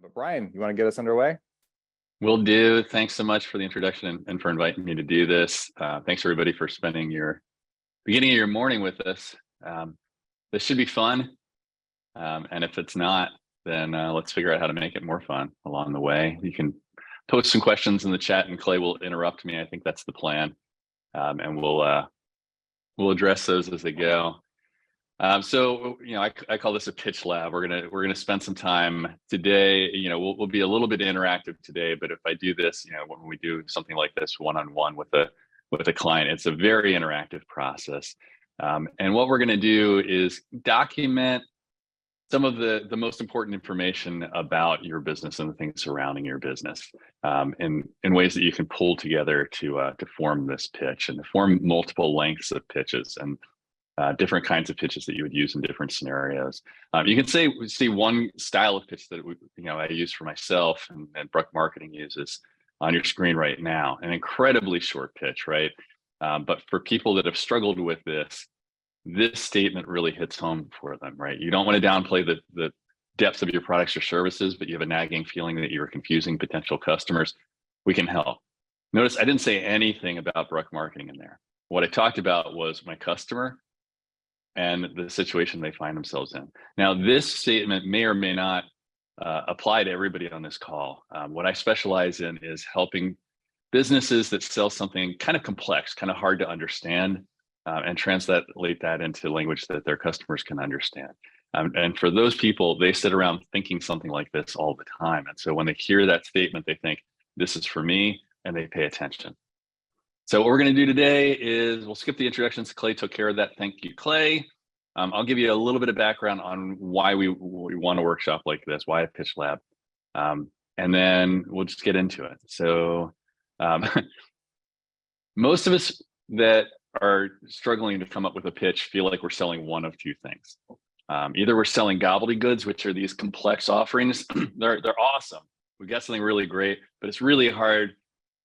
But Brian, you want to get us underway? Will do. Thanks so much for the introduction and for inviting me to do this. Thanks everybody for spending your beginning of your morning with us. This should be fun. And if it's not, then let's figure out how to make it more fun along the way. You can post some questions in the chat and Clay will interrupt me. I think that's the plan. And we'll address those as they go. So, I call this a pitch lab. We're gonna spend some time today. We'll be a little bit interactive today, but if I do this, when we do something like this one-on-one with a client, it's a very interactive process. And what we're gonna do is document some of the most important information about your business and the things surrounding your business in ways that you can pull together to form this pitch and to form multiple lengths of pitches and different kinds of pitches that you would use in different scenarios. You can see one style of pitch that I use for myself and Bruck Marketing uses on your screen right now. An incredibly short pitch, right? But for people that have struggled with this statement really hits home for them, right? You don't want to downplay the depth of your products or services, but you have a nagging feeling that you're confusing potential customers. We can help. Notice I didn't say anything about Bruck Marketing in there. What I talked about was my customer and the situation they find themselves in. Now, this statement may or may not apply to everybody on this call. What I specialize in is helping businesses that sell something kind of complex, kind of hard to understand, and translate that into language that their customers can understand. And for those people, they sit around thinking something like this all the time. And so when they hear that statement, they think, this is for me, and they pay attention. So what we're going to do today is we'll skip the introductions. Clay took care of that. Thank you, Clay. I'll give you a little bit of background on why we want a workshop like this, why a pitch lab, and then we'll just get into it. So most of us that are struggling to come up with a pitch feel like we're selling one of two things. Either we're selling gobbledygook goods, which are these complex offerings. They're awesome. We got something really great, but it's really hard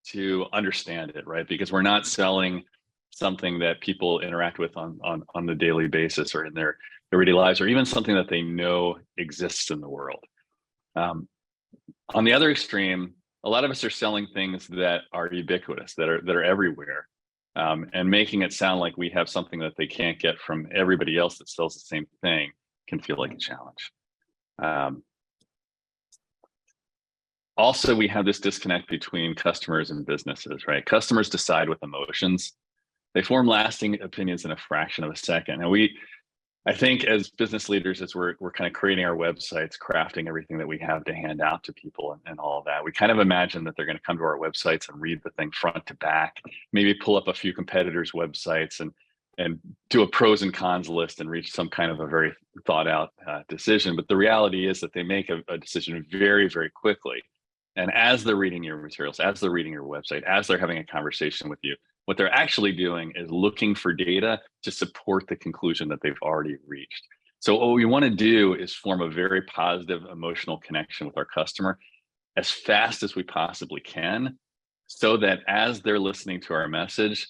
to understand it, right? Because we're not selling something that people interact with on the daily basis or in their everyday lives, or even something that they know exists in the world. On the other extreme, a lot of us are selling things that are ubiquitous, that are everywhere, and making it sound like we have something that they can't get from everybody else that sells the same thing can feel like a challenge. Also, we have this disconnect between customers and businesses, right? Customers decide with emotions. They form lasting opinions in a fraction of a second. And I think as business leaders, as we're kind of creating our websites, crafting everything that we have to hand out to people and all of that, we kind of imagine that they're going to come to our websites and read the thing front to back, maybe pull up a few competitors' websites and do a pros and cons list and reach some kind of a very thought out decision. But the reality is that they make a decision very, very quickly. And as they're reading your materials, as they're reading your website, as they're having a conversation with you, what they're actually doing is looking for data to support the conclusion that they've already reached. So what we want to do is form a very positive emotional connection with our customer as fast as we possibly can, so that as they're listening to our message,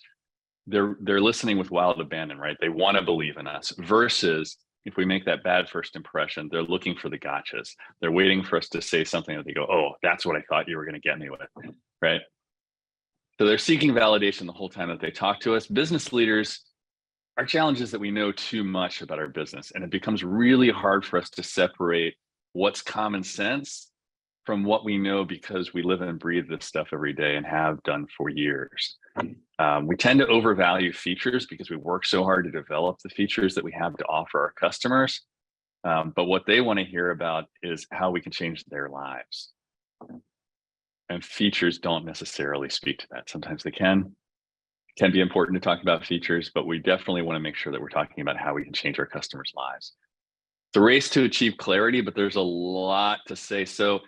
they're listening with wild abandon, right? They want to believe in us, versus if we make that bad first impression, they're looking for the gotchas. They're waiting for us to say something that they go, oh, that's what I thought you were going to get me with, right? So they're seeking validation the whole time that they talk to us. Business leaders, our challenge is that we know too much about our business, and it becomes really hard for us to separate what's common sense from what we know, because we live and breathe this stuff every day and have done for years. We tend to overvalue features because we work so hard to develop the features that we have to offer our customers. But what they want to hear about is how we can change their lives. And features don't necessarily speak to that. Sometimes they can. It can be important to talk about features, but we definitely want to make sure that we're talking about how we can change our customers' lives. It's a race to achieve clarity, but there's a lot to say. So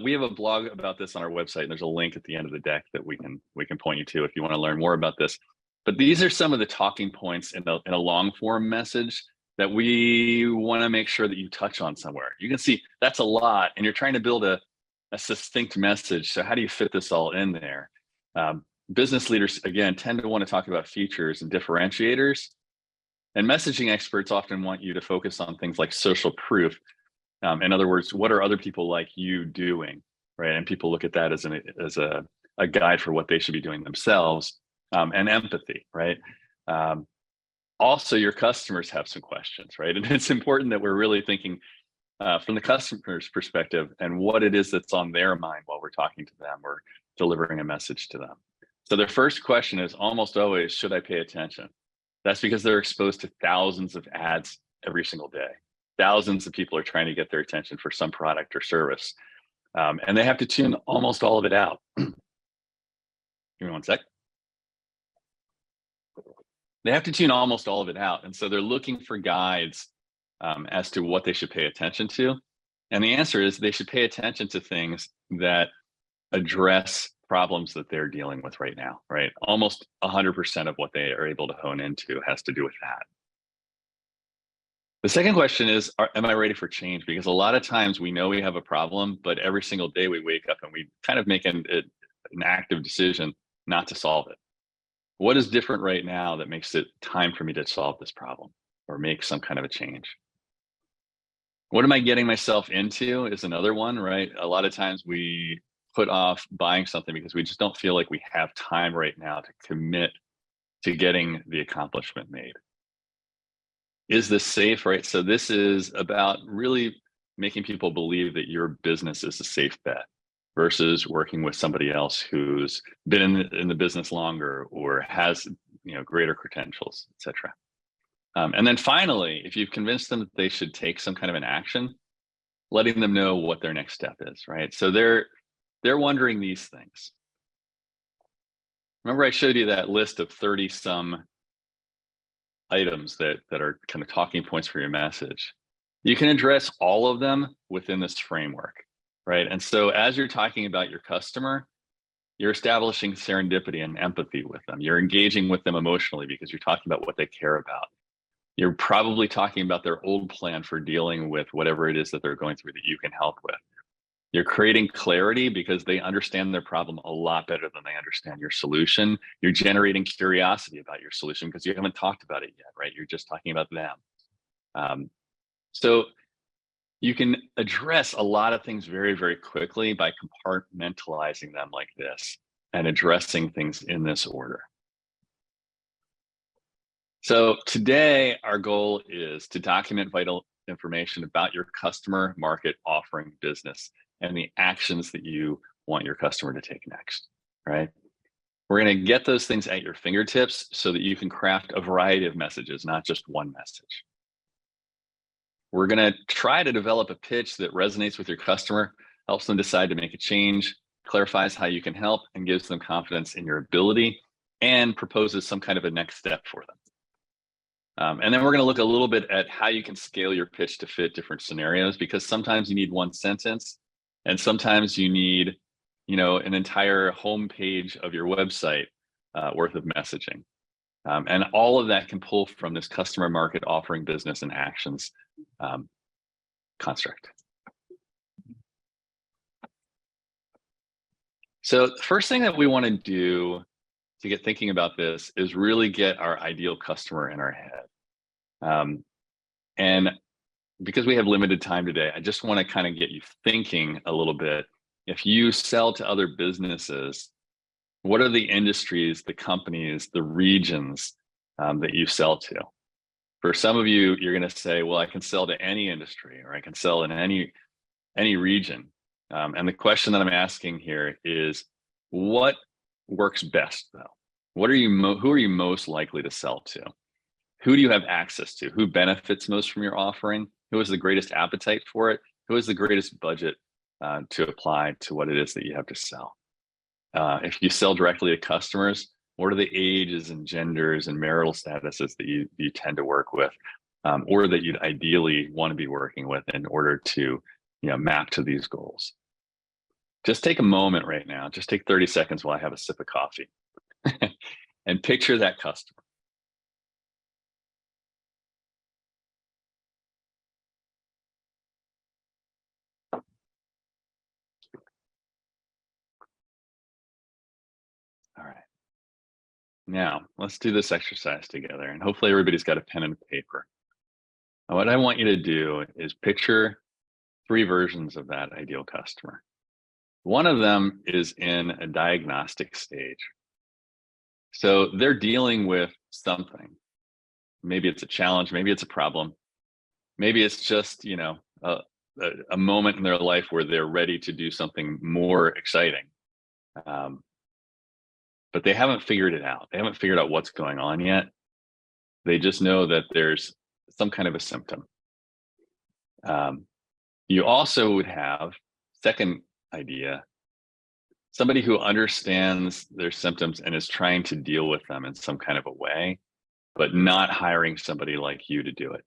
we have a blog about this on our website, and there's a link at the end of the deck that we can point you to if you want to learn more about this. But these are some of the talking points in a long form message that we want to make sure that you touch on somewhere. You can see that's a lot, and you're trying to build a succinct message. So how do you fit this all in there? Business leaders, again, tend to want to talk about features and differentiators, and messaging experts often want you to focus on things like social proof. In other words, what are other people like you doing, right? And people look at that as a guide for what they should be doing themselves. And empathy, right? Also, your customers have some questions, right? And it's important that we're really thinking from the customer's perspective and what it is that's on their mind while we're talking to them or delivering a message to them. So their first question is almost always, should I pay attention? That's because they're exposed to thousands of ads every single day. Thousands of people are trying to get their attention for some product or service. And they have to tune almost all of it out. Give me one sec. They have to tune almost all of it out. And so they're looking for guides as to what they should pay attention to. And the answer is they should pay attention to things that address problems that they're dealing with right now, right? Almost 100% of what they are able to hone into has to do with that. The second question is, am I ready for change? Because a lot of times we know we have a problem, but every single day we wake up and we kind of make an active decision not to solve it. What is different right now that makes it time for me to solve this problem or make some kind of a change? What am I getting myself into is another one, right? A lot of times we put off buying something because we just don't feel like we have time right now to commit to getting the accomplishment made. Is this safe, right? So this is about really making people believe that your business is a safe bet versus working with somebody else who's been in the business longer or has greater credentials, etc. And then finally, if you've convinced them that they should take some kind of an action, letting them know what their next step is, right? So they're wondering these things. Remember I showed you that list of 30 some items that are kind of talking points for your message. You can address all of them within this framework, right? And so as you're talking about your customer, you're establishing serendipity and empathy with them. You're engaging with them emotionally because you're talking about what they care about. You're probably talking about their old plan for dealing with whatever it is that they're going through that you can help with. You're creating clarity because they understand their problem a lot better than they understand your solution. You're generating curiosity about your solution because you haven't talked about it yet, right? You're just talking about them. So you can address a lot of things very, very quickly by compartmentalizing them like this and addressing things in this order. So today, our goal is to document vital information about your customer, market, offering, business, and the actions that you want your customer to take next, right? We're going to get those things at your fingertips so that you can craft a variety of messages, not just one message. We're going to try to develop a pitch that resonates with your customer, helps them decide to make a change, clarifies how you can help, and gives them confidence in your ability, and proposes some kind of a next step for them. And then we're going to look a little bit at how you can scale your pitch to fit different scenarios, because sometimes you need one sentence and sometimes you need, an entire homepage of your website worth of messaging. And all of that can pull from this customer, market, offering, business, and actions construct. So the first thing that we want to do to get thinking about this is really get our ideal customer in our head. And because we have limited time today, I just want to kind of get you thinking a little bit. If you sell to other businesses, what are the industries, the companies, the regions that you sell to? For some of you, you're going to say, well, I can sell to any industry, or I can sell in any region. And the question that I'm asking here is, what works best though? Who are you most likely to sell to? Who do you have access to? Who benefits most from your offering? Who has the greatest appetite for it? Who has the greatest budget to apply to what it is that you have to sell? If you sell directly to customers, what are the ages and genders and marital statuses that you tend to work with, or that you'd ideally want to be working with in order to map to these goals? Just take a moment right now. Just take 30 seconds while I have a sip of coffee and picture that customer. All right. Now, let's do this exercise together, and hopefully everybody's got a pen and paper. What I want you to do is picture three versions of that ideal customer. One of them is in a diagnostic stage. So they're dealing with something. Maybe it's a challenge, maybe it's a problem. Maybe it's just, a moment in their life where they're ready to do something more exciting. But they haven't figured it out. They haven't figured out what's going on yet. They just know that there's some kind of a symptom. You also would have, second idea, somebody who understands their symptoms and is trying to deal with them in some kind of a way, but not hiring somebody like you to do it.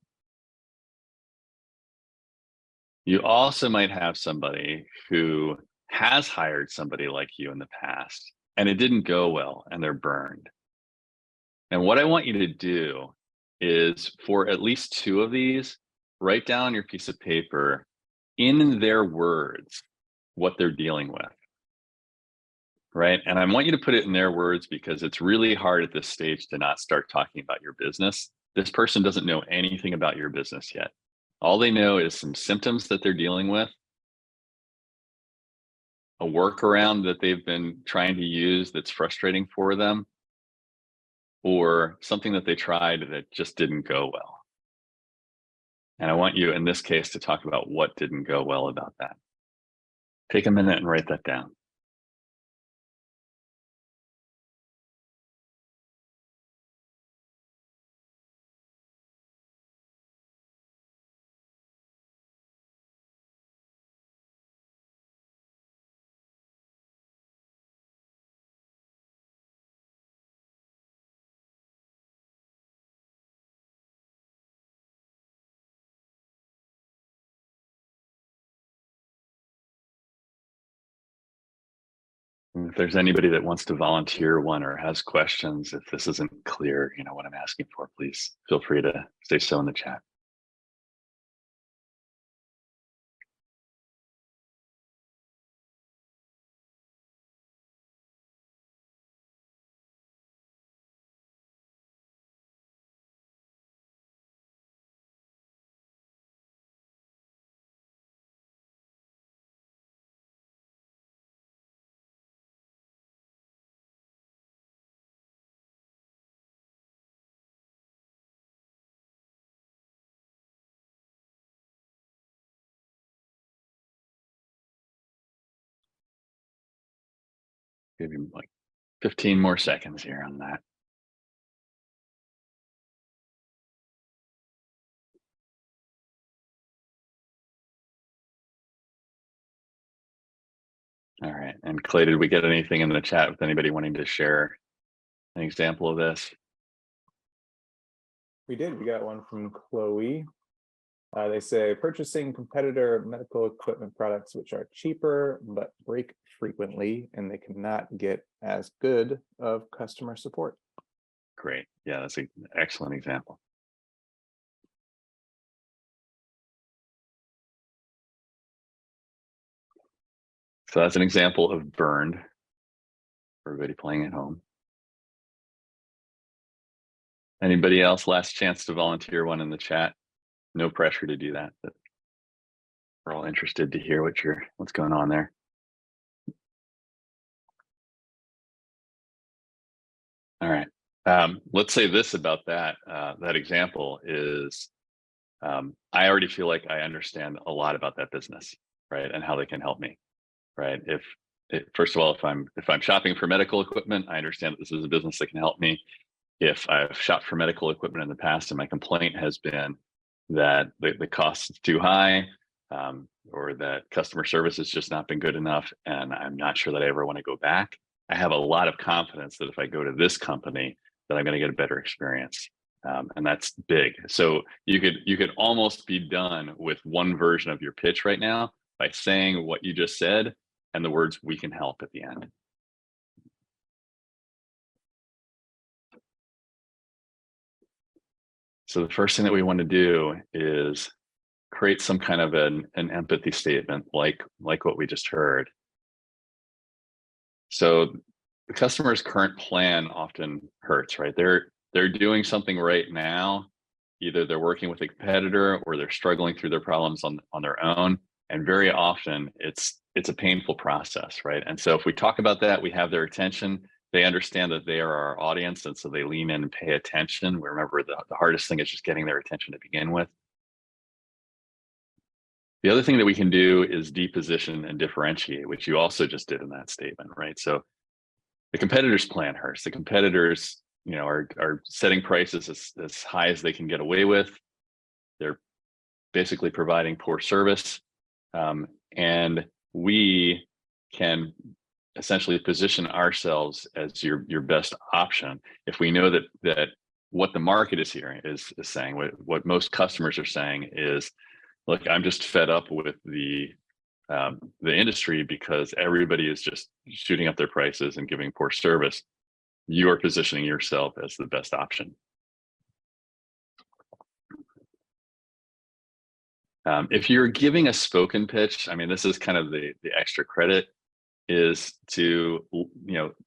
You also might have somebody who has hired somebody like you in the past and it didn't go well and they're burned. And what I want you to do is, for at least two of these, write down on your piece of paper in their words what they're dealing with. Right. And I want you to put it in their words because it's really hard at this stage to not start talking about your business. This person doesn't know anything about your business yet. All they know is some symptoms that they're dealing with, a workaround that they've been trying to use that's frustrating for them, or something that they tried that just didn't go well. And I want you, in this case, to talk about what didn't go well about that. Take a minute and write that down. And if there's anybody that wants to volunteer one or has questions, if this isn't clear, what I'm asking for, please feel free to say so in the chat. Give you like 15 more seconds here on that. All right. And Clay, did we get anything in the chat with anybody wanting to share an example of this? We did. We got one from Chloe. They say purchasing competitor medical equipment products which are cheaper but break frequently, and they cannot get as good of customer support. Great. Yeah, that's an excellent example. So that's an example of burned for everybody playing at home. Anybody else? Last chance to volunteer one in the chat. No pressure to do that, but we're all interested to hear what's going on there. All right. Let's say this about that example is, I already feel like I understand a lot about that business, right, and how they can help me, right? First of all, if I'm shopping for medical equipment, I understand that this is a business that can help me. If I've shopped for medical equipment in the past and my complaint has been that the cost is too high, or that customer service has just not been good enough, and I'm not sure that I ever want to go back, I have a lot of confidence that if I go to this company, that I'm going to get a better experience. And that's big. So you could almost be done with one version of your pitch right now by saying what you just said and the words "we can help" at the end. So the first thing that we want to do is create some kind of an empathy statement, like what we just heard. So the customer's current plan often hurts, right? They're doing something right now. Either they're working with a competitor or they're struggling through their problems on their own. And very often it's a painful process, right? And so if we talk about that, we have their attention, they understand that they are our audience, and so they lean in and pay attention. We remember the hardest thing is just getting their attention to begin with. The other thing that we can do is deposition and differentiate, which you also just did in that statement, right? So the competitors plan hurts. The competitors, are setting prices as high as they can get away with. They're basically providing poor service, and we can essentially position ourselves as your best option if we know that what the market is hearing is saying, what most customers are saying is, look, I'm just fed up with the industry because everybody is just shooting up their prices and giving poor service. You are positioning yourself as the best option. If you're giving a spoken pitch, I mean, this is kind of the extra credit, is to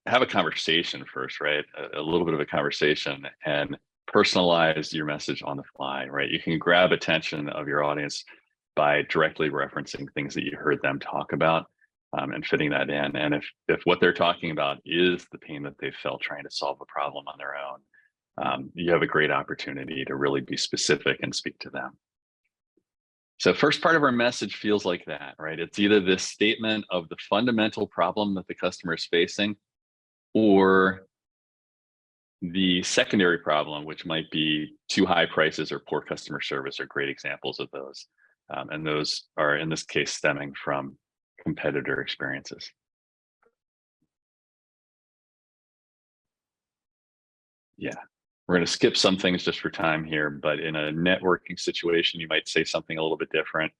have a conversation first, right? A little bit of a conversation, and personalize your message on the fly, right? You can grab attention of your audience by directly referencing things that you heard them talk about, and fitting that in. And if what they're talking about is the pain that they felt trying to solve a problem on their own, you have a great opportunity to really be specific and speak to them. So first part of our message feels like that, right? It's either this statement of the fundamental problem that the customer is facing, or the secondary problem, which might be too high prices or poor customer service, are great examples of those. And those are, in this case, stemming from competitor experiences. Yeah, we're going to skip some things just for time here, but in a networking situation, you might say something a little bit different.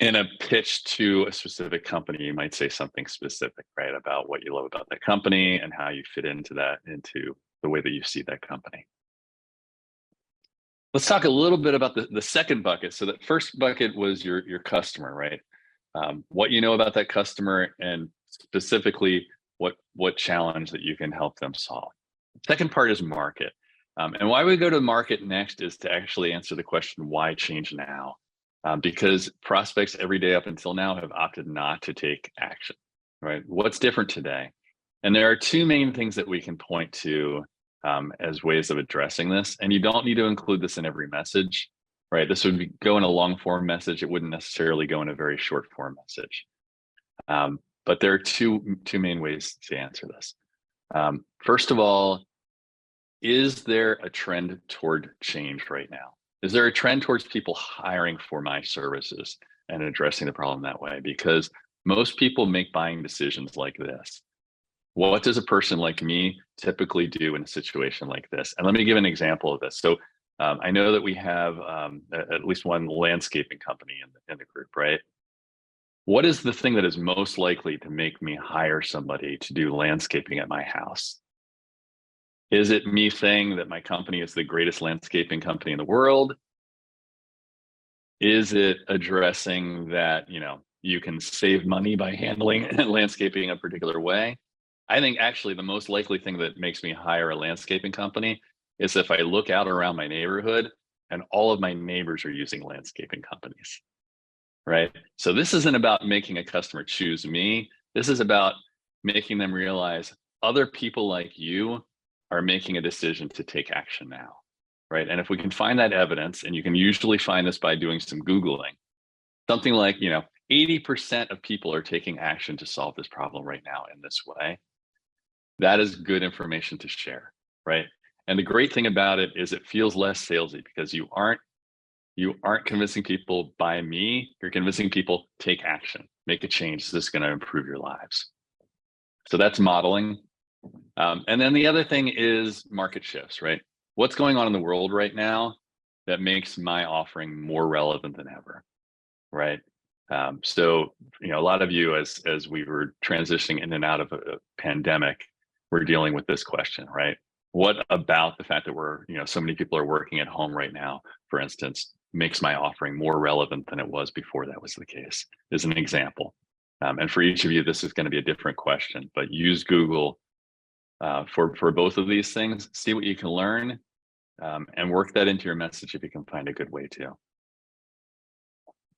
In a pitch to a specific company, you might say something specific, right, about what you love about that company and how you fit into the way that you see that company. Let's talk a little bit about the second bucket. So that first bucket was your customer, right? What you know about that customer, and specifically what challenge that you can help them solve. Second part is market. And why we go to market next is to actually answer the question, why change now? Because prospects every day up until now have opted not to take action, right? What's different today? And there are two main things that we can point to as ways of addressing this. And you don't need to include this in every message, right? This would go in a long form message. It wouldn't necessarily go in a very short form message. But there are two main ways to answer this. First of all, is there a trend toward change right now? Is there a trend towards people hiring for my services and addressing the problem that way? Because most people make buying decisions like this. What does a person like me typically do in a situation like this? And let me give an example of this. So I know that we have at least one landscaping company in the group, right? What is the thing that is most likely to make me hire somebody to do landscaping at my house? Is it me saying that my company is the greatest landscaping company in the world? Is it addressing that, you can save money by handling landscaping a particular way? I think actually the most likely thing that makes me hire a landscaping company is if I look out around my neighborhood and all of my neighbors are using landscaping companies, right? So this isn't about making a customer choose me. This is about making them realize other people like you are making a decision to take action now, right? And if we can find that evidence, and you can usually find this by doing some Googling, something like, 80% of people are taking action to solve this problem right now in this way. That is good information to share, right? And the great thing about it is it feels less salesy, because you aren't convincing people buy me, you're convincing people take action, make a change. This is going to improve your lives. So that's modeling. And then the other thing is market shifts, right? What's going on in the world right now that makes my offering more relevant than ever, right? So, a lot of you, as we were transitioning in and out of a pandemic, we're dealing with this question, right? What about the fact that so many people are working at home right now, for instance, makes my offering more relevant than it was before that was the case, is an example. And for each of you, this is going to be a different question, but use Google for both of these things, see what you can learn, and work that into your message if you can find a good way to.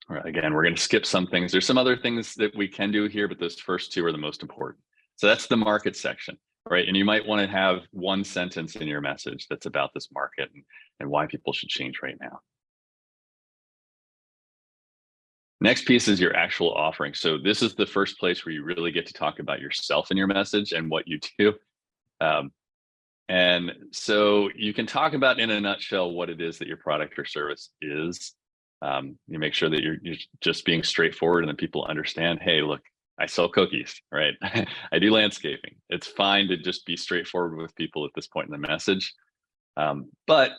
All right, again, we're going to skip some things. There's some other things that we can do here, but those first two are the most important. So that's the market section, right? And you might want to have one sentence in your message that's about this market and why people should change right now. Next piece is your actual offering. So this is the first place where you really get to talk about yourself in your message and what you do. And so you can talk about in a nutshell what it is that your product or service is. You make sure that you're just being straightforward and that people understand, hey, look, I sell cookies, right? I do landscaping. It's fine to just be straightforward with people at this point in the message. But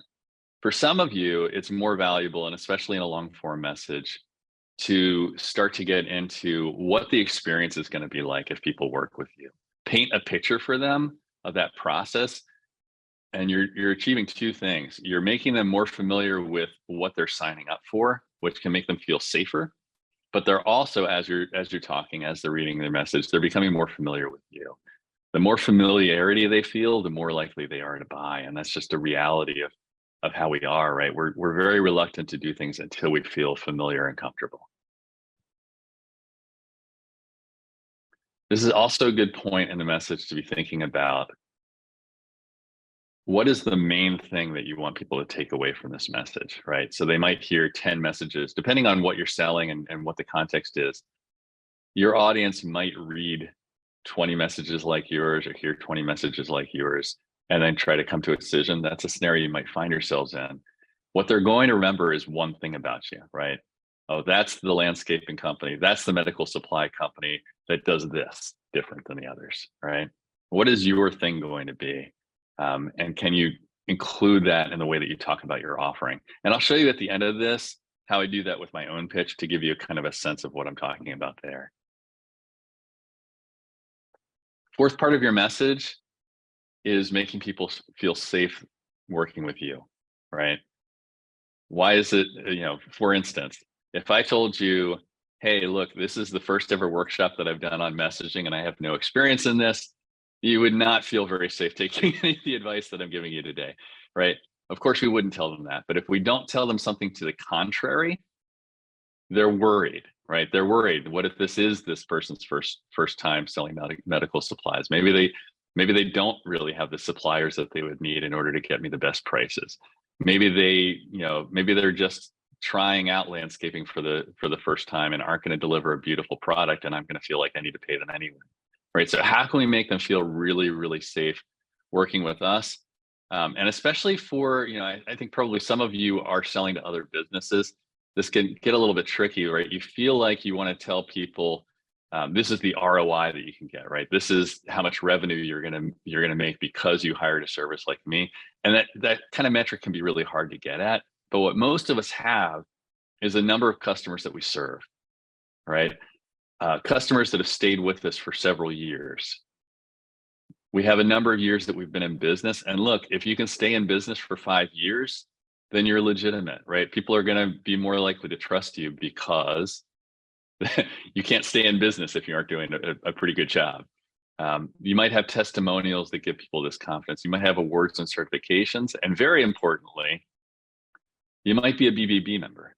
for some of you, it's more valuable, and especially in a long form message, to start to get into what the experience is going to be like if people work with you. Paint a picture for them of that process. And you're achieving two things. You're making them more familiar with what they're signing up for, which can make them feel safer. But they're also, as you're talking, as they're reading their message, they're becoming more familiar with you. The more familiarity they feel, the more likely they are to buy. And that's just a reality of how we are, right? We're very reluctant to do things until we feel familiar and comfortable. This is also a good point in the message to be thinking about. What is the main thing that you want people to take away from this message, right? So they might hear 10 messages, depending on what you're selling and what the context is. Your audience might read 20 messages like yours or hear 20 messages like yours, and then try to come to a decision. That's a scenario you might find yourselves in. What they're going to remember is one thing about you, right? Oh, that's the landscaping company. That's the medical supply company that does this different than the others, right? What is your thing going to be? And can you include that in the way that you talk about your offering? And I'll show you at the end of this how I do that with my own pitch to give you kind of a sense of what I'm talking about there. Fourth part of your message is making people feel safe working with you, right? Why is it, for instance, if I told you, hey, look, this is the first ever workshop that I've done on messaging and I have no experience in this, you would not feel very safe taking any of the advice that I'm giving you today, right? Of course, we wouldn't tell them that. But if we don't tell them something to the contrary, they're worried, right? They're worried. What if this is this person's first time selling medical supplies? Maybe they don't really have the suppliers that they would need in order to get me the best prices. Maybe maybe they're just trying out landscaping for the first time and aren't going to deliver a beautiful product, and I'm going to feel like I need to pay them anyway. Right. So how can we make them feel really, really safe working with us? And especially for, I think probably some of you are selling to other businesses. This can get a little bit tricky, right? You feel like you want to tell people this is the ROI that you can get, right? This is how much revenue you're gonna make because you hired a service like me. And that kind of metric can be really hard to get at. But what most of us have is a number of customers that we serve, right? Customers that have stayed with us for several years. We have a number of years that we've been in business. And look, if you can stay in business for 5 years, then you're legitimate, right? People are going to be more likely to trust you because you can't stay in business if you aren't doing a pretty good job. You might have testimonials that give people this confidence. You might have awards and certifications. And very importantly, you might be a BBB member,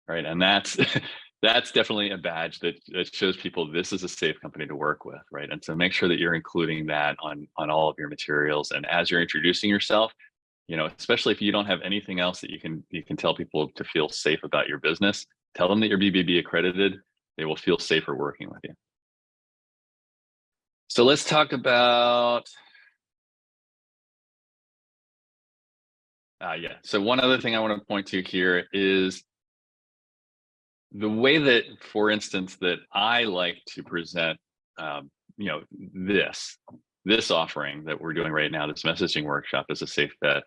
right? And that's definitely a badge that shows people this is a safe company to work with, right? And so make sure that you're including that on all of your materials. And as you're introducing yourself, especially if you don't have anything else that you can tell people to feel safe about your business, tell them that you're BBB accredited. They will feel safer working with you. So let's talk about, So one other thing I want to point to here is the way that, for instance, that I like to present, this offering that we're doing right now, this messaging workshop as a safe bet,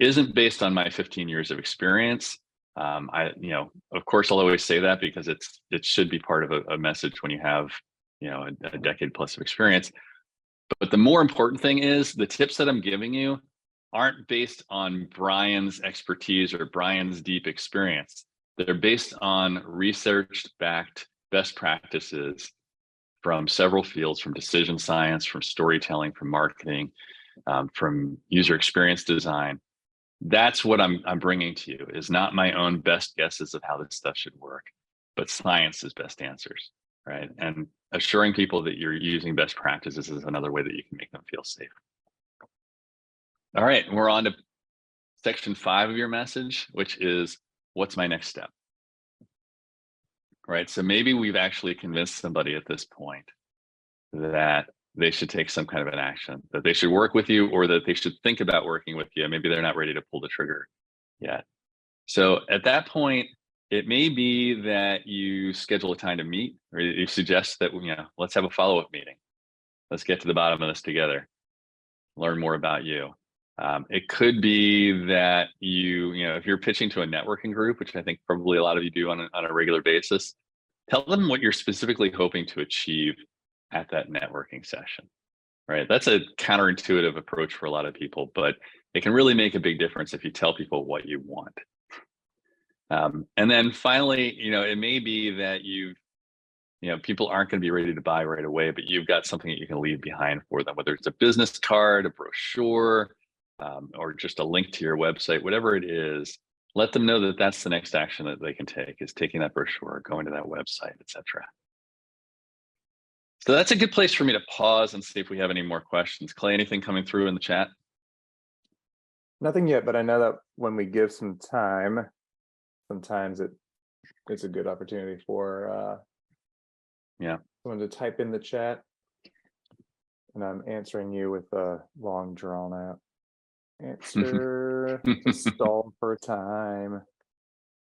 isn't based on my 15 years of experience. Of course, I'll always say that because it should be part of a message when you have, a decade plus of experience. But the more important thing is the tips that I'm giving you aren't based on Brian's expertise or Brian's deep experience. They're based on research-backed best practices from several fields, from decision science, from storytelling, from marketing, from user experience design. That's what I'm bringing to you, is not my own best guesses of how this stuff should work. but science is best answers, right? And assuring people that you're using best practices is another way that you can make them feel safe. All right, we're on to section 5 of your message, which is, what's my next step? Right, so maybe we've actually convinced somebody at this point that they should take some kind of an action, that they should work with you, or that they should think about working with you. Maybe they're not ready to pull the trigger yet. So at that point, it may be that you schedule a time to meet, or you suggest that, let's have a follow-up meeting. Let's get to the bottom of this together, learn more about you. It could be that if you're pitching to a networking group, which I think probably a lot of you do on a regular basis, tell them what you're specifically hoping to achieve at that networking session, right? That's a counterintuitive approach for a lot of people, but it can really make a big difference if you tell people what you want. And then finally, it may be that people aren't going to be ready to buy right away, but you've got something that you can leave behind for them, whether it's a business card, a brochure, or just a link to your website, whatever it is. Let them know that that's the next action that they can take, is taking that brochure, going to that website, etc. So that's a good place for me to pause and see if we have any more questions. Clay, anything coming through in the chat? Nothing yet, but I know that when we give some time, sometimes it's a good opportunity for someone to type in the chat, and I'm answering you with a long drawn out answer to stall for time.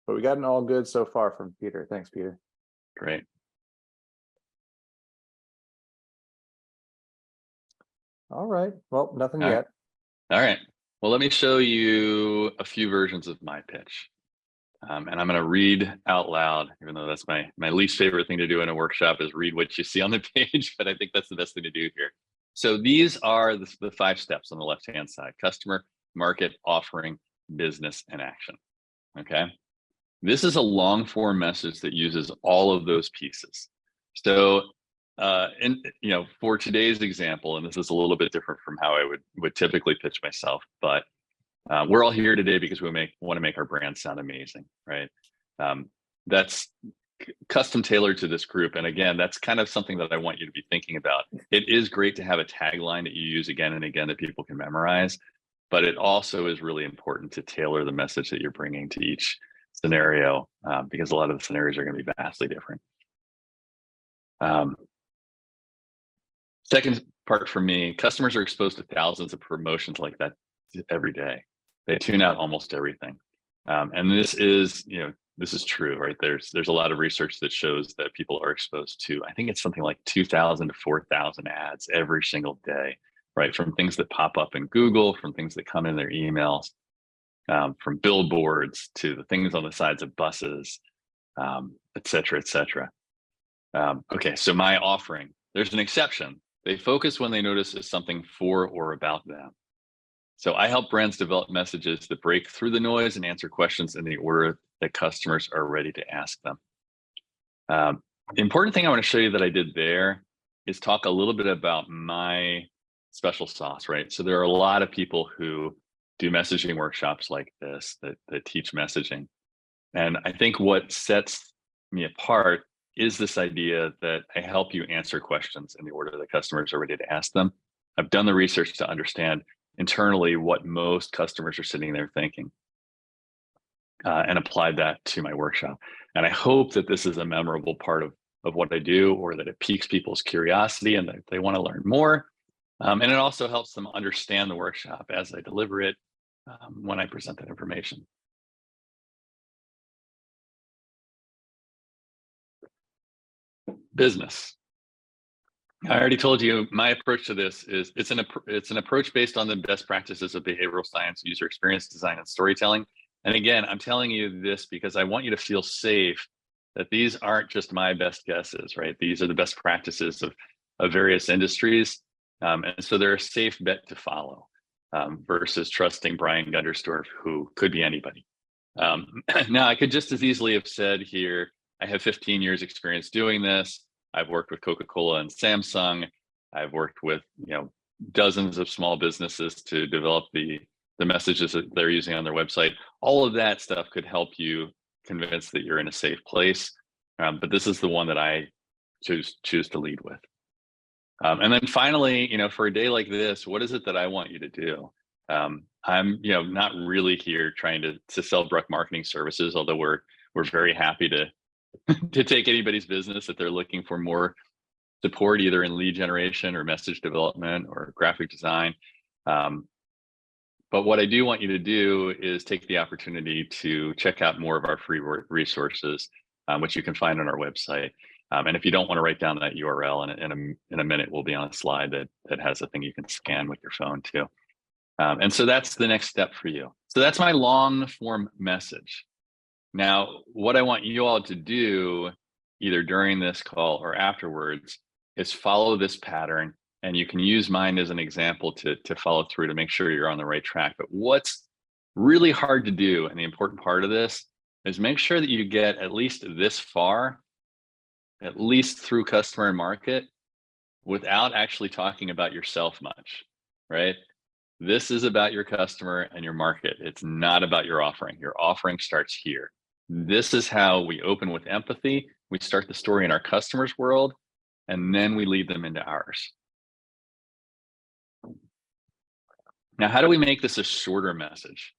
But we got an all good so far from Peter. Thanks, Peter. Great. All right. Well, nothing yet. All right. Well, let me show you a few versions of my pitch. And I'm going to read out loud, even though that's my least favorite thing to do in a workshop, is read what you see on the page, but I think that's the best thing to do here. So these are the 5 steps on the left-hand side: customer, market, offering, business, and action. Okay. This is a long form message that uses all of those pieces. So for today's example, and this is a little bit different from how I would typically pitch myself, but we're all here today because we want to make our brand sound amazing, right? That's custom tailored to this group. And again, that's kind of something that I want you to be thinking about. It is great to have a tagline that you use again and again that people can memorize, but it also is really important to tailor the message that you're bringing to each scenario, because a lot of the scenarios are going to be vastly different. Second part for me, customers are exposed to thousands of promotions like that every day. They tune out almost everything. And this is true, right? There's a lot of research that shows that people are exposed to, I think it's something like 2,000 to 4,000 ads every single day, right? From things that pop up in Google, from things that come in their emails, from billboards to the things on the sides of buses, et cetera, et cetera. Okay, so my offering, there's an exception. They focus when they notice it's something for or about them. So I help brands develop messages that break through the noise and answer questions in the order that customers are ready to ask them. The important thing I want to show you that I did there is talk a little bit about my special sauce, right? So there are a lot of people who do messaging workshops like this that teach messaging. And I think what sets me apart is this idea that I help you answer questions in the order that customers are ready to ask them. I've done the research to understand internally what most customers are sitting there thinking, and applied that to my workshop. And I hope that this is a memorable part of what I do, or that it piques people's curiosity and that they want to learn more. And it also helps them understand the workshop as I deliver it, when I present that information. Business. I already told you my approach to this is it's an approach based on the best practices of behavioral science, user experience design, and storytelling. And again, I'm telling you this because I want you to feel safe that these aren't just my best guesses, right? These are the best practices of various industries. And so they're a safe bet to follow, versus trusting Brian Gundersdorf, who could be anybody. Now, I could just as easily have said here, I have 15 years experience doing this. I've worked with Coca-Cola and Samsung. I've worked with dozens of small businesses to develop the messages that they're using on their website. All of that stuff could help you convince that you're in a safe place. but this is the one that I choose to lead with. And then finally, for a day like this, what is it that I want you to do? I'm, not really here trying to sell Bruck Marketing services, although we're very happy to to take anybody's business if they're looking for more support, either in lead generation or message development or graphic design. But what I do want you to do is take the opportunity to check out more of our free resources, which you can find on our website. And if you don't want to write down that URL, in a minute, we'll be on a slide that has a thing you can scan with your phone too. And so that's the next step for you. So that's my long form message. Now, what I want you all to do, either during this call or afterwards, is follow this pattern. And you can use mine as an example to follow through to make sure you're on the right track. But what's really hard to do, and the important part of this, is make sure that you get at least this far, at least through customer and market, without actually talking about yourself much, right? This is about your customer and your market. It's not about your offering. Your offering starts here. This is how we open with empathy. We start the story in our customer's world, and then we lead them into ours. Now, how do we make this a shorter message?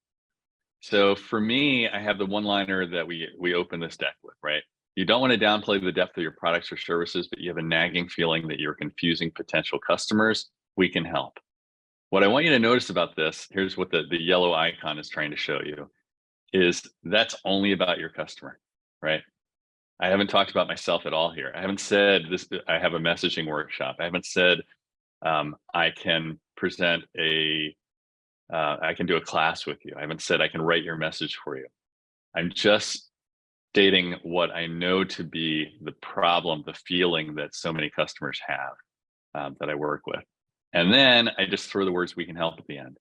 So for me, I have the one-liner that we open this deck with, right? You don't want to downplay the depth of your products or services, but you have a nagging feeling that you're confusing potential customers. We can help. What I want you to notice about this, here's what the yellow icon is trying to show you, is that's only about your customer, right? I haven't talked about myself at all here. I haven't said this, I have a messaging workshop. I haven't said I can present I can do a class with you. I haven't said I can write your message for you. I'm just stating what I know to be the problem, the feeling that so many customers have that I work with. And then I just throw the words "we can help" at the end.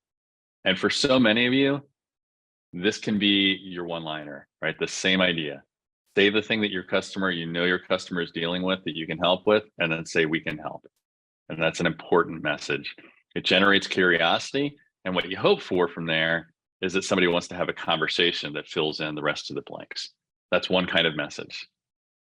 And for so many of you, this can be your one-liner, right? The same idea. Say the thing that your customer is dealing with that you can help with, and then say "we can help." And that's an important message. It generates curiosity. And what you hope for from there is that somebody wants to have a conversation that fills in the rest of the blanks. That's one kind of message.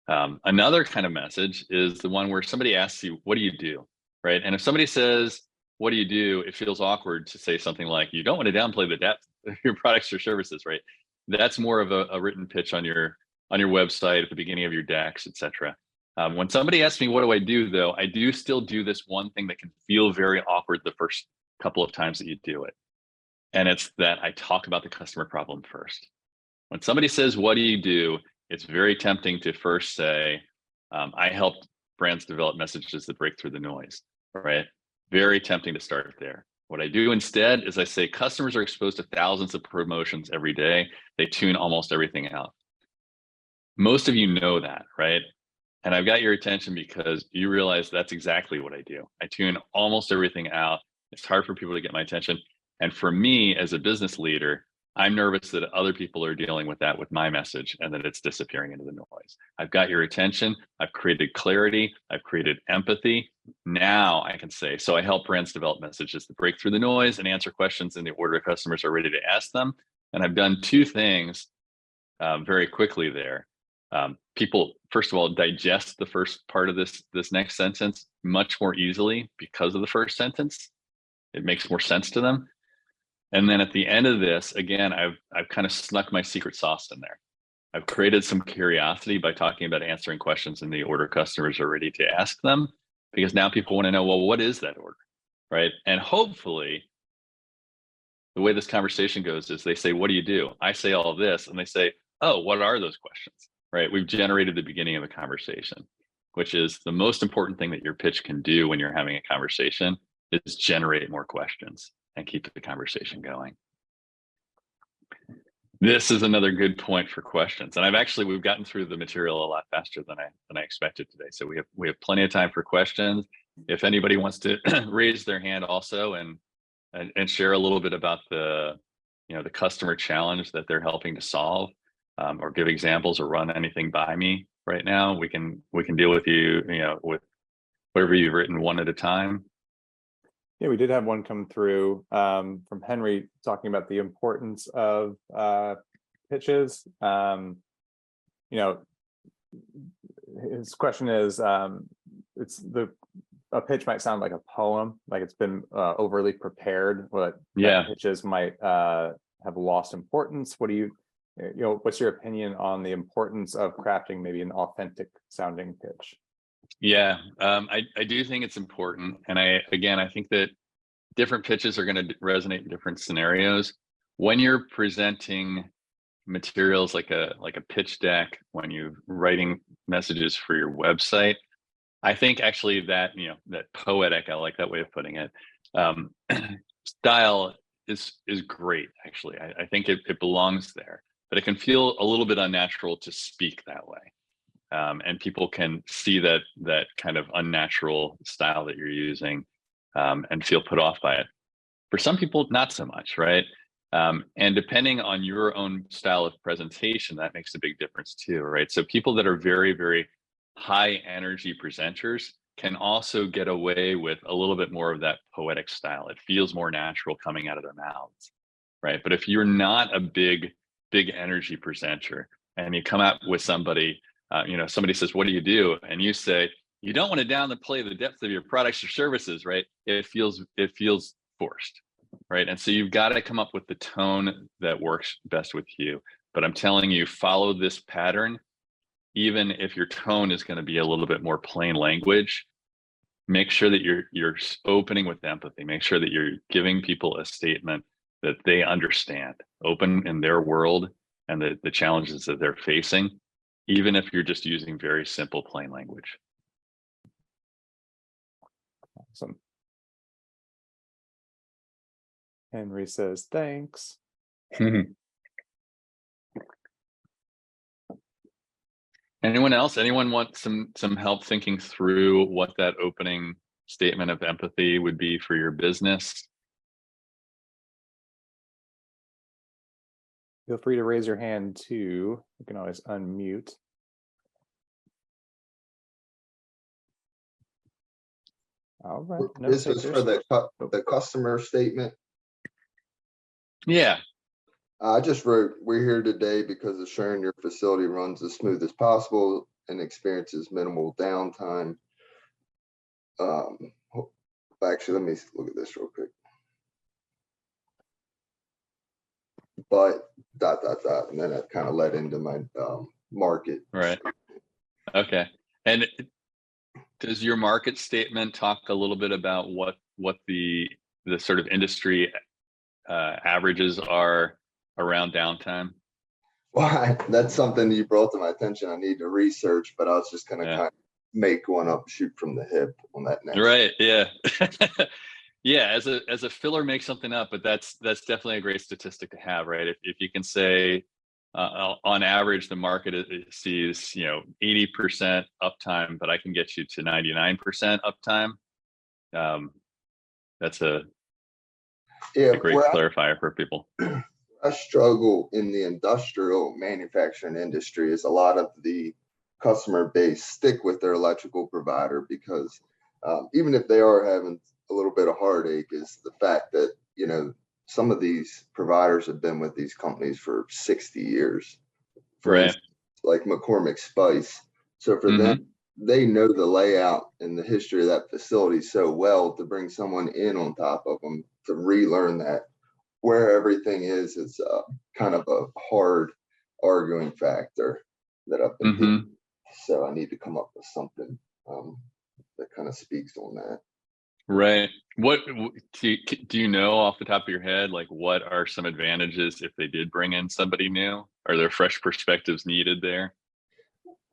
Another kind of message is the one where somebody asks you, "What do you do?" Right? And if somebody says, "What do you do?" it feels awkward to say something like, "You don't want to downplay the depth of your products or services," right? That's more of a written pitch on your website at the beginning of your decks, etc. When somebody asks me, "What do I do?" though, I do still do this one thing that can feel very awkward the first couple of times that you do it. And it's that I talk about the customer problem first. When somebody says, "What do you do?" it's very tempting to first say, I help brands develop messages that break through the noise, right? Very tempting to start there. What I do instead is I say customers are exposed to thousands of promotions every day. They tune almost everything out. Most of you know that, right? And I've got your attention because you realize that's exactly what I do. I tune almost everything out. It's hard for people to get my attention. And for me as a business leader, I'm nervous that other people are dealing with that with my message and that it's disappearing into the noise. I've got your attention. I've created clarity. I've created empathy. Now I can say, so I help brands develop messages that break through the noise and answer questions in the order customers are ready to ask them. And I've done two things very quickly there. People, first of all, digest the first part of this next sentence much more easily because of the first sentence. It makes more sense to them. And then at the end of this, again, I've kind of snuck my secret sauce in there. I've created some curiosity by talking about answering questions in the order customers are ready to ask them, because now people want to know, well, what is that order, right? And hopefully, the way this conversation goes is they say, "What do you do?" I say all of this, and they say, "Oh, what are those questions?" Right? We've generated the beginning of a conversation, which is the most important thing that your pitch can do when you're having a conversation is generate more questions and keep the conversation going. This is another good point for questions. And we've gotten through the material a lot faster than I expected today. So we have plenty of time for questions. If anybody wants to raise their hand also and share a little bit about the customer challenge that they're helping to solve, or give examples or run anything by me right now, we can deal with you, with whatever you've written one at a time. Yeah, we did have one come through from Henry talking about the importance of pitches. his question is, a pitch might sound like a poem, like it's been overly prepared, but Yeah. pitches might have lost importance. What do you what's your opinion on the importance of crafting maybe an authentic sounding pitch? Yeah, I do think it's important. And I think that different pitches are going to resonate in different scenarios. When you're presenting materials like a pitch deck, when you're writing messages for your website, I think actually that, that poetic, I like that way of putting it, style is great. Actually, I think it belongs there, but it can feel a little bit unnatural to speak that way. And people can see that kind of unnatural style that you're using and feel put off by it. For some people, not so much, right? And depending on your own style of presentation, that makes a big difference too, right? So people that are very, very high energy presenters can also get away with a little bit more of that poetic style. It feels more natural coming out of their mouths, right? But if you're not a big energy presenter and you come out with somebody, somebody says, "What do you do?" And you say, "You don't want to downplay the depth of your products or services," right? It feels forced, right? And so you've got to come up with the tone that works best with you. But I'm telling you, follow this pattern. Even if your tone is going to be a little bit more plain language, make sure that you're opening with empathy. Make sure that you're giving people a statement that they understand, open in their world and the challenges that they're facing, even if you're just using very simple, plain language. Awesome. Henry says, thanks. Anyone else? Anyone want some help thinking through what that opening statement of empathy would be for your business? Feel free to raise your hand too. You can always unmute. All right. No this is for the customer statement. Yeah. I just wrote, "We're here today because assuring your facility runs as smooth as possible and experiences minimal downtime." Actually, let me look at this real quick. But ... and then that kind of led into my market. Right. Okay. And does your market statement talk a little bit about what the sort of industry averages are around downtime? Well, that's something you brought to my attention. I need to research, but I was just going to kind of make one up, shoot from the hip on that next. Right. Yeah. Yeah. As a filler, make something up, but that's definitely a great statistic to have, right? If you can say, on average, the market sees 80% uptime, but I can get you to 99% uptime. That's a great clarifier for people. I struggle in the industrial manufacturing industry is a lot of the customer base stick with their electrical provider because even if they are having a little bit of heartache, is the fact that some of these providers have been with these companies for 60 years. For instance, like McCormick Spice. So for them, they know the layout and the history of that facility so well, to bring someone in on top of them to relearn that where everything is kind of a hard arguing factor that I've been thinking. So I need to come up with something that kind of speaks on that. Right. What do you know off the top of your head, like what are some advantages if they did bring in somebody new? Are there fresh perspectives needed there?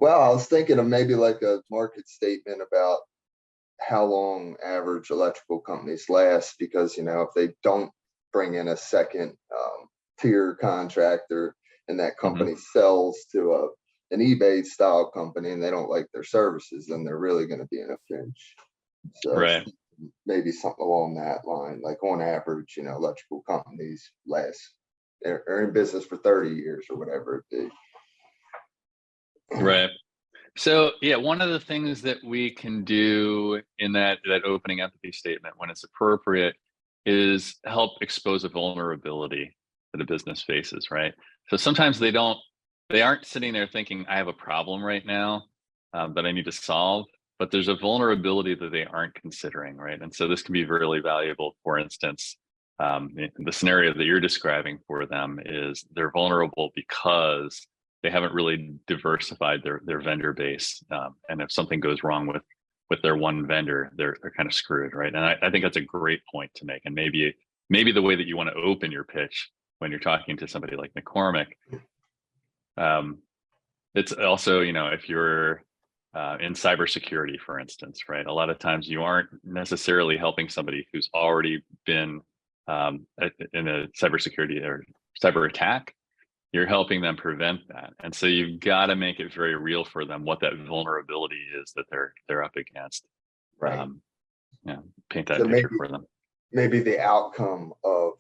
Well, I was thinking of maybe like a market statement about how long average electrical companies last, because if they don't bring in a second tier contractor and that company sells to an eBay style company and they don't like their services, then they're really going to be in a pinch. So maybe something along that line, like on average, electrical companies are in business for 30 years or whatever it be. Right. So yeah, one of the things that we can do in that opening empathy statement when it's appropriate is help expose a vulnerability that a business faces, right? So sometimes they aren't sitting there thinking, I have a problem right now. that I need to solve, but there's a vulnerability that they aren't considering, right? And so this can be really valuable. For instance, the scenario that you're describing for them is they're vulnerable because they haven't really diversified their vendor base. And if something goes wrong with their one vendor, they're kind of screwed, right? And I think that's a great point to make. And maybe the way that you want to open your pitch when you're talking to somebody like McCormick, it's also, if you're in cybersecurity, for instance, right? A lot of times you aren't necessarily helping somebody who's already been in a cybersecurity or cyber attack. You're helping them prevent that, and so you've got to make it very real for them what that vulnerability is that they're up against. Right. Paint that So picture for them. Maybe the outcome of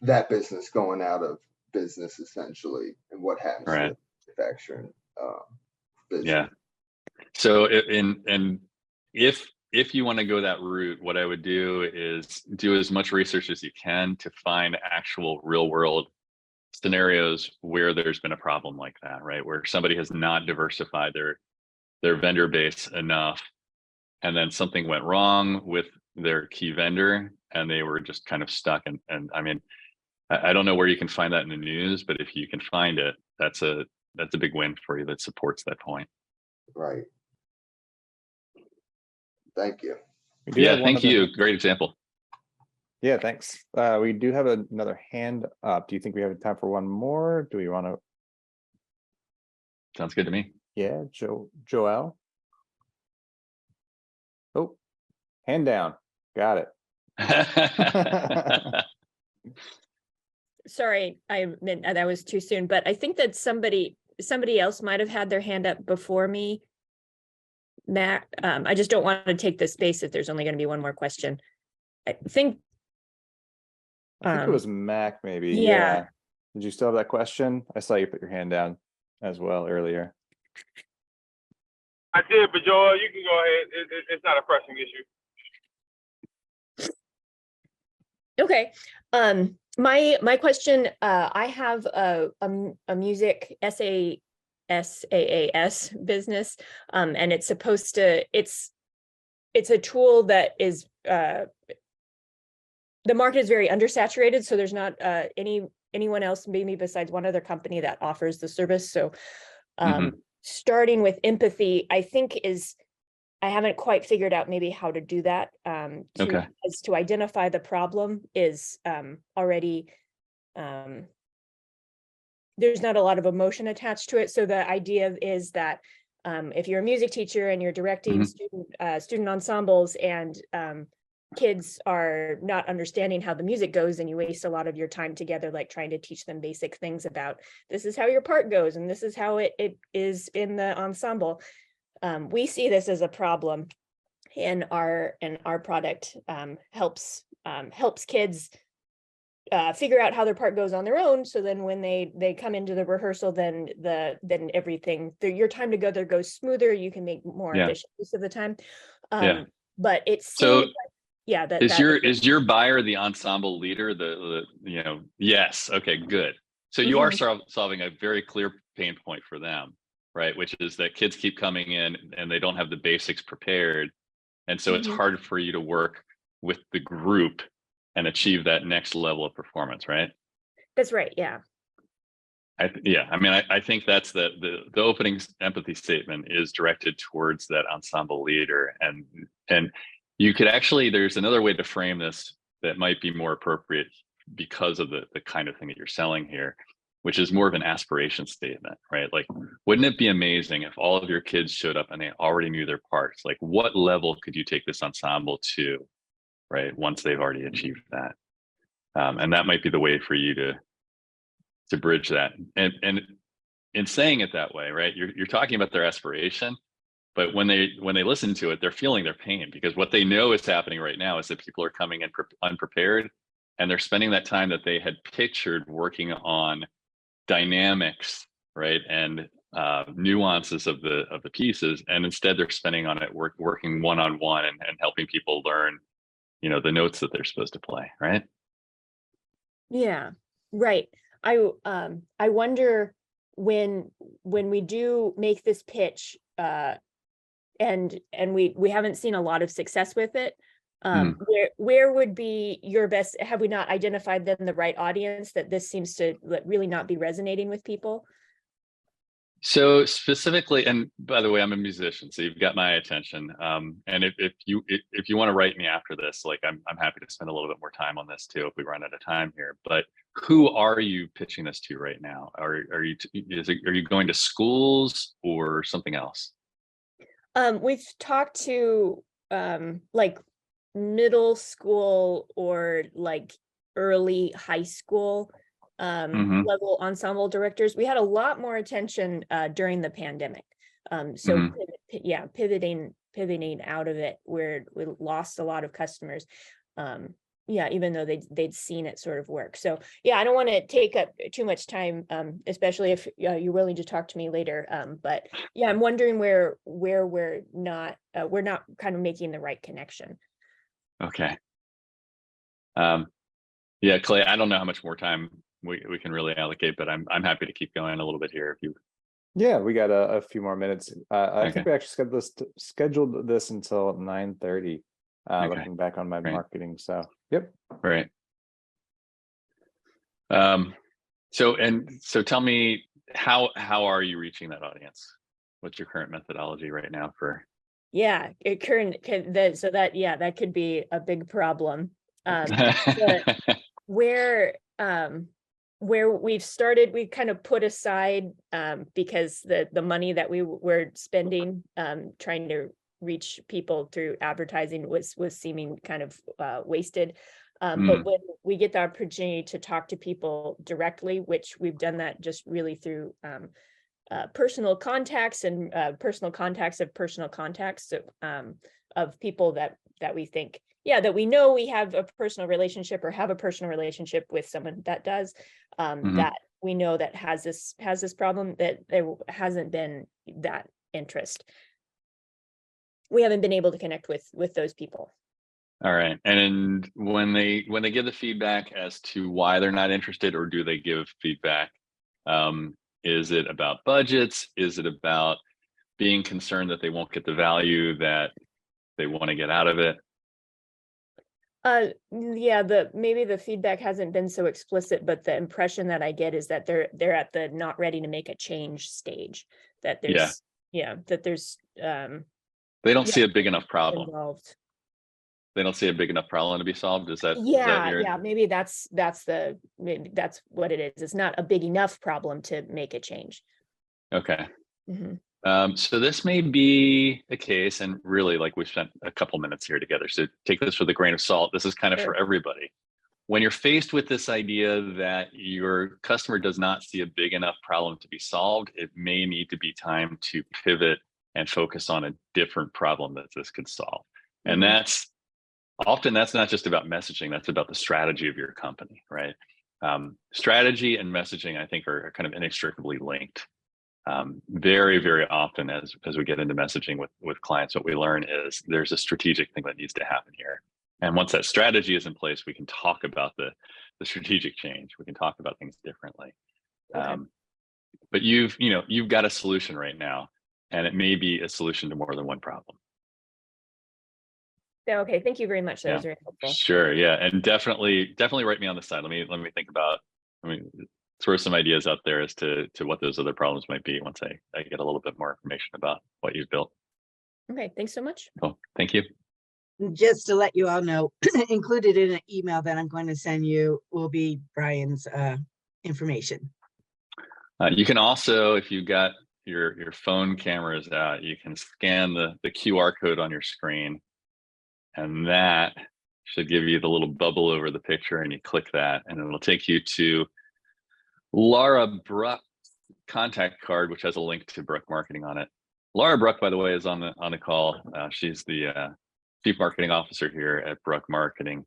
that business going out of business, essentially, and what happens to the manufacturing business. Yeah. So if you want to go that route, what I would do is do as much research as you can to find actual real world scenarios where there's been a problem like that, right? Where somebody has not diversified their vendor base enough, and then something went wrong with their key vendor and they were just kind of stuck. And I mean, I don't know where you can find that in the news, but if you can find it, that's a big win for you that supports that point. Right. Thank you. Yeah, thank you. Great example. Yeah, thanks. We do have another hand up. Do you think we have time for one more? Do we want to? Sounds good to me. Yeah, Joel. Oh, hand down. Got it. Sorry, I meant that was too soon, but I think that somebody else might have had their hand up before me. Matt, I just don't want to take the space if there's only going to be one more question. I think it was Mac, maybe. Yeah. Did you still have that question? I saw you put your hand down as well earlier. I did, but Joel, you can go ahead. It's not a pressing issue. Okay. My question, I have a music SaaS business, and it's supposed to, it's a tool that is, the market is very undersaturated. So there's not anyone else, maybe besides one other company, that offers the service. So starting with empathy, I think I haven't quite figured out maybe how to do that. As to identify the problem is already, there's not a lot of emotion attached to it. So the idea is that if you're a music teacher and you're directing student ensembles, and kids are not understanding how the music goes, and you waste a lot of your time together, like trying to teach them basic things about this is how your part goes and this is how it is in the ensemble. We see this as a problem, and our product helps kids figure out how their part goes on their own. So then when they come into the rehearsal, then everything, your time together goes smoother. You can make more efficient use of the time. But it seems is your buyer the ensemble leader? Yes. Okay, good. So you are solving a very clear pain point for them, right? Which is that kids keep coming in and they don't have the basics prepared. And so it's hard for you to work with the group and achieve that next level of performance, right? That's right. Yeah. I think that's the opening empathy statement is directed towards that ensemble leader. And you could actually, there's another way to frame this that might be more appropriate because of the kind of thing that you're selling here, which is more of an aspiration statement, right? Like, wouldn't it be amazing if all of your kids showed up and they already knew their parts? Like, what level could you take this ensemble to, right? Once they've already achieved that. And that might be the way for you to bridge that. And in saying it that way, right? You're talking about their aspiration, but when they listen to it, they're feeling their pain, because what they know is happening right now is that people are coming in unprepared, and they're spending that time that they had pictured working on dynamics, right? And nuances of the pieces, and instead they're spending on it working one-on-one and helping people learn, the notes that they're supposed to play, right? Yeah, right. I wonder, when we do make this pitch, and we haven't seen a lot of success with it, where would be your best? Have we not identified then the right audience that this seems to really not be resonating with people? So specifically, and by the way, I'm a musician, so you've got my attention. And if you want to write me after this, like I'm happy to spend a little bit more time on this too if we run out of time here. But who are you pitching this to right now? Are you going to schools or something else? We've talked to like middle school or like early high school level ensemble directors. We had a lot more attention during the pandemic. So pivoting out of it, where we lost a lot of customers. Yeah, even though they'd seen it sort of work. So yeah, I don't want to take up too much time, especially if you're willing to talk to me later. But yeah, I'm wondering where we're not kind of making the right connection. Okay. Yeah, Clay, I don't know how much more time we can really allocate, but I'm happy to keep going a little bit here if you. Yeah, we got a few more minutes. I Okay. think we actually scheduled this until 9:30. Okay. Looking back on my Great. marketing, so yep. Right. So tell me, how are you reaching that audience? What's your current methodology right now for? Yeah, so that could be a big problem. But where we've started, we kind of put aside because the money that we were spending trying to reach people through advertising was seeming kind of wasted. But when we get the opportunity to talk to people directly, which we've done that just really through personal contacts and personal contacts of personal contacts of people that we think, that we know we have a personal relationship or have a personal relationship with someone that does, that we know that has this problem, that there hasn't been that interest. We haven't been able to connect with those people. All right. And when they give the feedback as to why they're not interested, or do they give feedback? Is it about budgets? Is it about being concerned that they won't get the value that they want to get out of it? Yeah, maybe the feedback hasn't been so explicit, but the impression that I get is that they're at the not ready to make a change stage. That there's they don't see a big enough problem. Involved. They don't see a big enough problem to be solved. Is that? Maybe that's what it is. It's not a big enough problem to make a change. Okay. So this may be a case, and really, like, we've spent a couple minutes here together, so take this with a grain of salt. This is kind of for everybody. When you're faced with this idea that your customer does not see a big enough problem to be solved, it may need to be time to pivot and focus on a different problem that this could solve. And that's not just about messaging, that's about the strategy of your company, right? Strategy and messaging, I think, are kind of inextricably linked. Very, very often as we get into messaging with clients, what we learn is there's a strategic thing that needs to happen here. And once that strategy is in place, we can talk about the strategic change. We can talk about things differently. Okay. But you've got a solution right now, and it may be a solution to more than one problem. Yeah, okay, thank you very much. That was very helpful. Sure, yeah, and definitely write me on the side. Let me think about. Throw some ideas out there as to what those other problems might be once I get a little bit more information about what you've built. Okay, thanks so much. Cool, thank you. Just to let you all know, included in an email that I'm going to send you will be Brian's information. You can also, if you've got your phone cameras out, you can scan the QR code on your screen, and that should give you the little bubble over the picture, and you click that, and it'll take you to Laura Bruck's contact card, which has a link to Bruck Marketing on it. Laura Bruck, by the way, is on the call. She's the Chief Marketing Officer here at Bruck Marketing.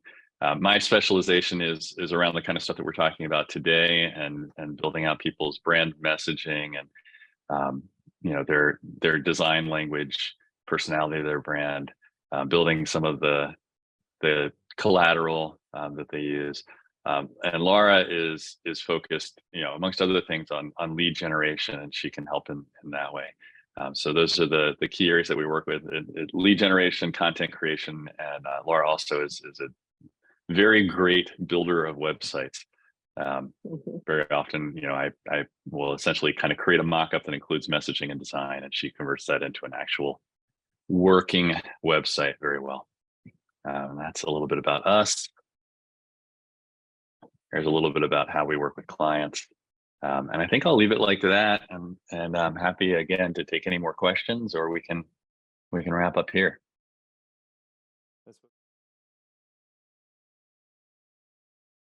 My specialization is around the kind of stuff that we're talking about today, and building out people's brand messaging and their design language, personality of their brand, building some of the collateral that they use. And Laura is focused, amongst other things, on lead generation, and she can help in that way. So those are the key areas that we work with: lead generation, content creation, and Laura also is a very great builder of websites. Very often, I will essentially kind of create a mock-up that includes messaging and design, and she converts that into an actual working website very well. That's a little bit about us. There's a little bit about how we work with clients. And I think I'll leave it like that. And I'm happy again to take any more questions, or we can wrap up here.